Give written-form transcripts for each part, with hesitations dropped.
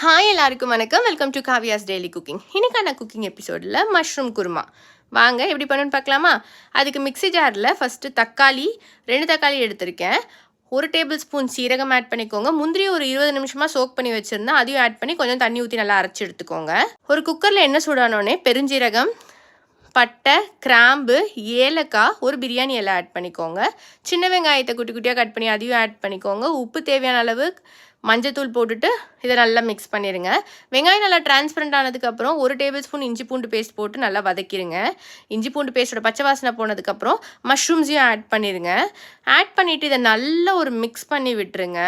Hi எல்லாருக்கும் வணக்கம். Welcome to Kavya's daily cooking. இன்னைக்கான குக்கிங் எபிசோடில் மஷ்ரூம் குருமா வாங்க எப்படி பண்ணுன்னு பார்க்கலாமா? அதுக்கு மிக்ஸி ஜாரில் ஃபஸ்ட்டு தக்காளி 2 தக்காளி எடுத்திருக்கேன். 1 டேபிள் ஸ்பூன் சீரகம் ஆட் பண்ணிக்கோங்க. முந்திரி ஒரு 20 நிமிஷமாக சோக் பண்ணி வச்சுருந்தேன், அதையும் ஆட் பண்ணி கொஞ்சம் தண்ணி ஊற்றி நல்லா அரைச்சி எடுத்துக்கோங்க. ஒரு குக்கரில் எண்ணெய் சூடானோடனே பெருஞ்சீரகம், பட்டை, கிராம்பு, ஏலக்காய், ஒரு பிரியாணி இலை ஆட் பண்ணிக்கோங்க. சின்ன வெங்காயத்தை குட்டி குட்டியாக கட் பண்ணி அதையும் ஆட் பண்ணிக்கோங்க. உப்பு தேவையான அளவு, மஞ்சத்தூள் போட்டுட்டு இதை நல்லா மிக்ஸ் பண்ணிடுங்க. வெங்காயம் நல்லா டிரான்ஸ்பரண்ட் ஆனதுக்கப்புறம் 1 டேபிள் ஸ்பூன் இஞ்சி பூண்டு பேஸ்ட் போட்டு நல்லா வதக்கிடுங்க. இஞ்சி பூண்டு பேஸ்ட்டோட பச்சை வாசனை போனதுக்கப்புறம் மஷ்ரூம்ஸையும் ஆட் பண்ணிடுங்க. ஆட் பண்ணிவிட்டு இதை நல்லா ஒரு மிக்ஸ் பண்ணி விட்டுருங்க.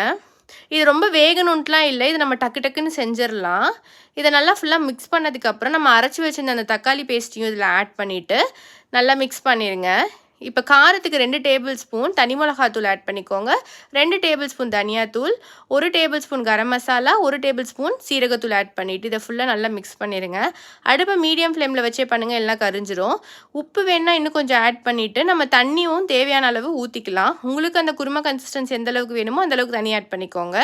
இது ரொம்ப வேகணுன்ட்டுலாம் இல்லை, இது நம்ம டக்கு டக்குன்னு செஞ்சிடலாம். இதை நல்லா ஃபுல்லாக மிக்ஸ் பண்ணதுக்கப்புறம் நம்ம அரைச்சி வச்சுருந்த அந்த தக்காளி பேஸ்ட்டையும் இதில் ஆட் பண்ணிவிட்டு நல்லா மிக்ஸ் பண்ணிடுங்க. இப்போ காரத்துக்கு 2 டேபிள் ஸ்பூன் தனி மிளகாத்தூள் ஆட் பண்ணிக்கோங்க. 2 டேபிள் ஸ்பூன் தனியாத்தூள், 1 table spoon garam masala, 1 table spoon சீரகத்தூள் ஆட் பண்ணிவிட்டு இதை ஃபுல்லாக நல்லா மிக்ஸ் பண்ணிடுங்க. அடுப்பை மீடியம் ஃப்ளேமில் வச்சே பண்ணுங்கள், எல்லாம் கரிஞ்சிரும். உப்பு வேணுன்னா இன்னும் கொஞ்சம் ஆட் பண்ணிவிட்டு நம்ம தண்ணியும் தேவையான அளவு ஊற்றிக்கலாம். உங்களுக்கு அந்த குருமா கன்சிஸ்டன்சி எந்த அளவுக்கு வேணுமோ அந்தளவுக்கு தண்ணி ஆட் பண்ணிக்கோங்க.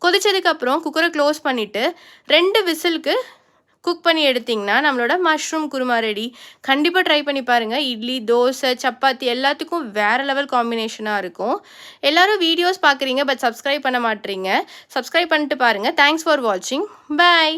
கொதிச்சதுக்கப்புறம் குக்கரை க்ளோஸ் பண்ணிவிட்டு 2 விசிலுக்கு குக் பண்ணி எடுத்திங்கன்னா நம்மளோட மஷ்ரூம் குருமா ரெடி. கண்டிப்பாக ட்ரை பண்ணி பாருங்கள். இட்லி, தோசை, சப்பாத்தி எல்லாத்துக்கும் வேறு லெவல் காம்பினேஷனாக இருக்கும். எல்லோரும் வீடியோஸ் பார்க்குறீங்க பட் சப்ஸ்கிரைப் பண்ண மாட்டீங்க. சப்ஸ்கிரைப் பண்ணிட்டு பாருங்கள். தேங்க்ஸ் ஃபார் வாட்சிங். பாய்.